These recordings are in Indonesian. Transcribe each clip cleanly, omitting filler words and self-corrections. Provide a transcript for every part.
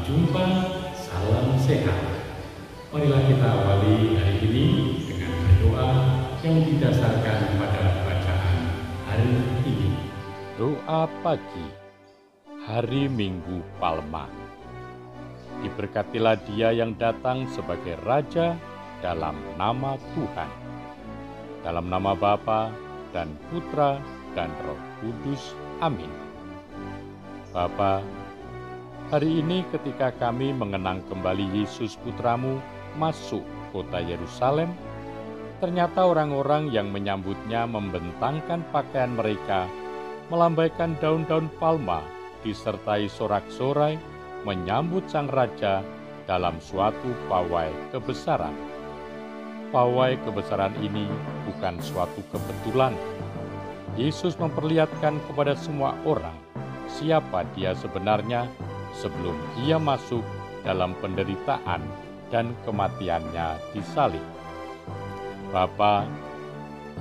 jumpa, salam sehat. Marilah kita awali hari ini dengan berdoa yang didasarkan pada bacaan hari ini. Doa pagi, hari Minggu Palma. Diberkatilah Dia yang datang sebagai Raja dalam nama Tuhan. Dalam nama Bapa dan Putra dan Roh Kudus. Amin. Bapa, hari ini ketika kami mengenang kembali Yesus Putramu masuk kota Yerusalem, ternyata orang-orang yang menyambutnya membentangkan pakaian mereka, melambaikan daun-daun palma, disertai sorak-sorai, menyambut Sang Raja dalam suatu pawai kebesaran. Pawai kebesaran ini bukan suatu kebetulan. Yesus memperlihatkan kepada semua orang siapa Dia sebenarnya sebelum Ia masuk dalam penderitaan dan kematiannya disalib. Bapa,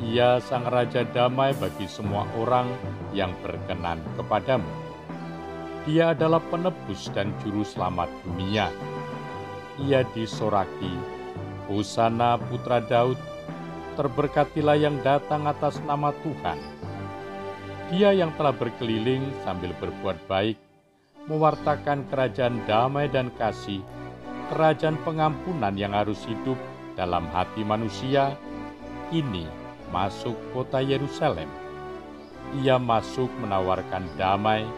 Ia Sang Raja damai bagi semua orang yang berkenan kepadamu. Dia adalah penebus dan juru selamat dunia. Ia disoraki, Hosana Putra Daud, terberkatilah yang datang atas nama Tuhan. Dia yang telah berkeliling sambil berbuat baik, mewartakan kerajaan damai dan kasih, kerajaan pengampunan yang harus hidup dalam hati manusia, ini masuk kota Yerusalem. Ia masuk menawarkan damai,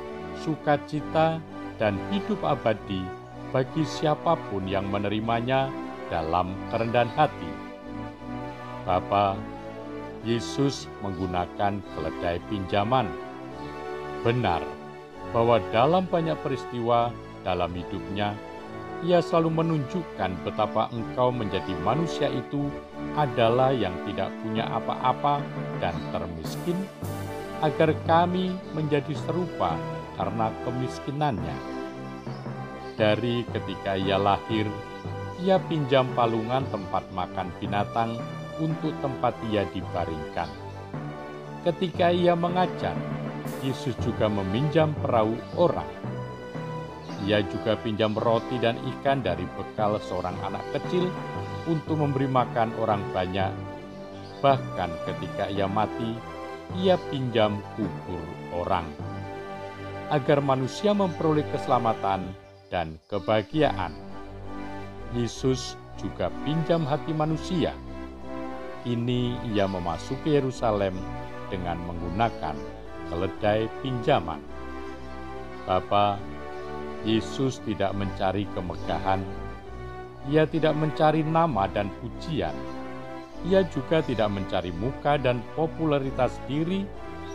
sukacita, dan hidup abadi bagi siapapun yang menerimanya dalam kerendahan hati. Bapa, Yesus menggunakan keledai pinjaman. Benar bahwa dalam banyak peristiwa dalam hidupnya, Ia selalu menunjukkan betapa Engkau menjadi manusia itu adalah yang tidak punya apa-apa dan termiskin, agar kami menjadi serupa karena kemiskinannya. Dari ketika Ia lahir, Ia pinjam palungan tempat makan binatang untuk tempat Ia dibaringkan. Ketika Ia mengajar, Yesus juga meminjam perahu orang. Ia juga pinjam roti dan ikan dari bekal seorang anak kecil untuk memberi makan orang banyak. Bahkan ketika Ia mati, Ia pinjam kubur orang, agar manusia memperoleh keselamatan dan kebahagiaan. Yesus juga pinjam hati manusia. Kini Ia memasuki Yerusalem dengan menggunakan keledai pinjaman. Bapa, Yesus tidak mencari kemegahan. Ia tidak mencari nama dan pujian. Ia juga tidak mencari muka dan popularitas diri,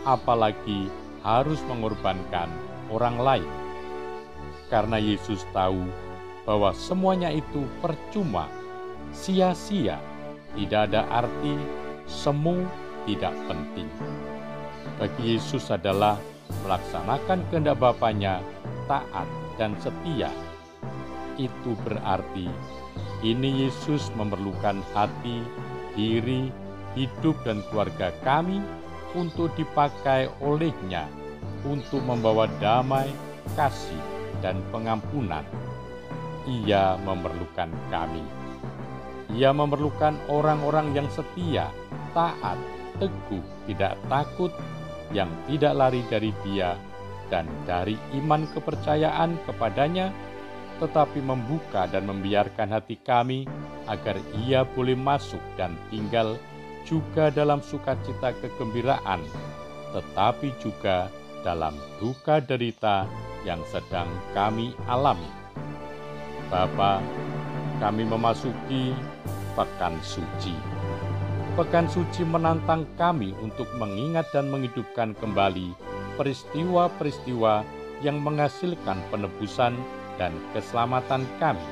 apalagi harus mengorbankan orang lain. Karena Yesus tahu bahwa semuanya itu percuma, sia-sia, tidak ada arti, semu, tidak penting. Bagi Yesus adalah melaksanakan kehendak Bapanya, taat dan setia. Itu berarti ini Yesus memerlukan hati, diri, hidup dan keluarga kami untuk dipakai oleh-Nya untuk membawa damai, kasih, dan pengampunan. Ia memerlukan kami. Ia memerlukan orang-orang yang setia, taat, teguh, tidak takut, yang tidak lari dari Dia dan dari iman kepercayaan kepadanya, tetapi membuka dan membiarkan hati kami agar Ia boleh masuk dan tinggal juga dalam sukacita kegembiraan, tetapi juga dalam duka derita yang sedang kami alami. Bapa, kami memasuki Pekan Suci. Pekan Suci menantang kami untuk mengingat dan menghidupkan kembali peristiwa-peristiwa yang menghasilkan penebusan dan keselamatan kami.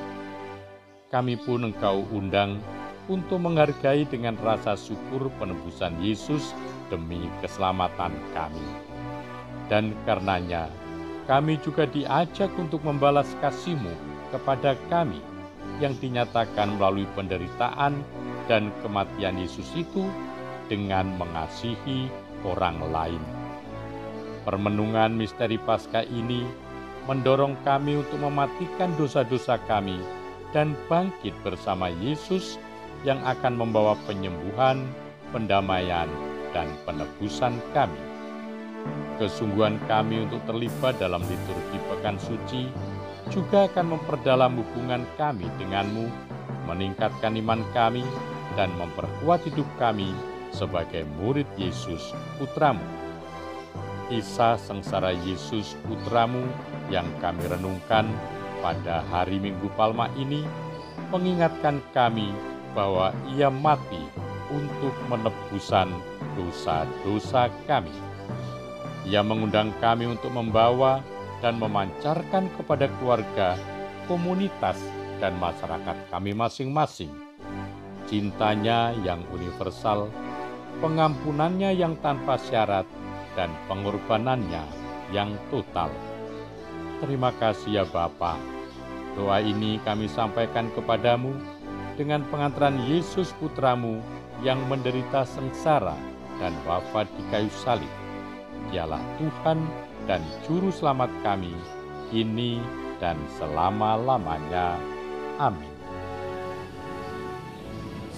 Kami pun Engkau undang untuk menghargai dengan rasa syukur penebusan Yesus demi keselamatan kami. Dan karenanya, kami juga diajak untuk membalas kasih-Mu kepada kami yang dinyatakan melalui penderitaan dan kematian Yesus itu dengan mengasihi orang lain. Permenungan misteri Paskah ini mendorong kami untuk mematikan dosa-dosa kami dan bangkit bersama Yesus yang akan membawa penyembuhan, pendamaian, dan penebusan kami. Kesungguhan kami untuk terlibat dalam liturgi Pekan Suci juga akan memperdalam hubungan kami denganmu, meningkatkan iman kami, dan memperkuat hidup kami sebagai murid Yesus Putramu. Kisah sengsara Yesus Putramu yang kami renungkan pada hari Minggu Palma ini mengingatkan kami bahwa Ia mati untuk penebusan dosa-dosa kami. Ia mengundang kami untuk membawa dan memancarkan kepada keluarga, komunitas, dan masyarakat kami masing-masing cintanya yang universal, pengampunannya yang tanpa syarat, dan pengorbanannya yang total. Terima kasih ya Bapa. Doa ini kami sampaikan kepadamu dengan pengantaran Yesus Putramu yang menderita sengsara dan wafat di kayu salib. Dialah Tuhan dan Juru Selamat kami, kini dan selama-lamanya. Amin.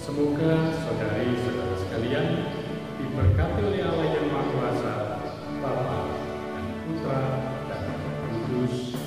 Semoga saudari-saudara sekalian diberkati oleh Allah yang Maha Kuasa, Bapa dan Putra dan Roh Kudus.